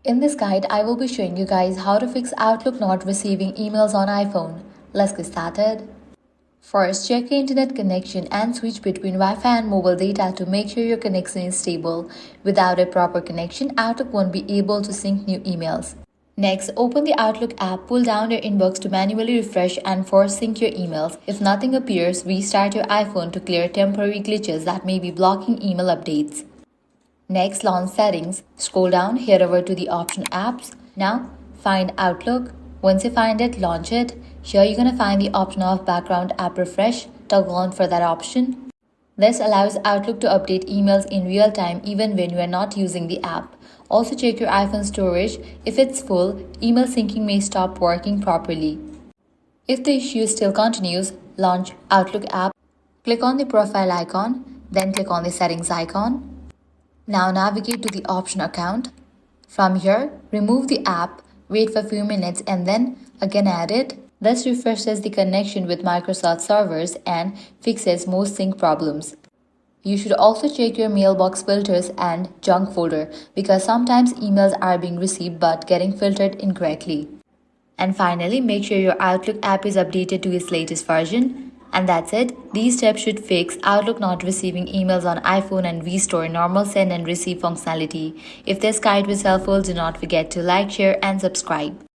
In this guide, I will be showing you guys how to fix Outlook not receiving emails on iPhone. Let's get started. First, check your internet connection and switch between Wi-Fi and mobile data to make sure your connection is stable. Without a proper connection, Outlook won't be able to sync new emails. Next, open the Outlook app, pull down your inbox to manually refresh and force sync your emails. If nothing appears, restart your iPhone to clear temporary glitches that may be blocking email updates. Next, launch Settings. Scroll down, head over to the option Apps. Now, find Outlook. Once you find it, launch it. Here you're going to find the option of Background App Refresh. Toggle on for that option. This allows Outlook to update emails in real time even when you are not using the app. Also check your iPhone storage. If it's full, email syncing may stop working properly. If the issue still continues, launch Outlook app. Click on the profile icon, then click on the settings icon. Now navigate to the option account. From here, remove the app, wait for a few minutes and then again add it. This refreshes the connection with Microsoft servers and fixes most sync problems. You should also check your mailbox filters and junk folder because sometimes emails are being received but getting filtered incorrectly. And finally, make sure your Outlook app is updated to its latest version. And that's it. These steps should fix Outlook not receiving emails on iPhone and restore normal send and receive functionality. If this guide was helpful, do not forget to like, share, and subscribe.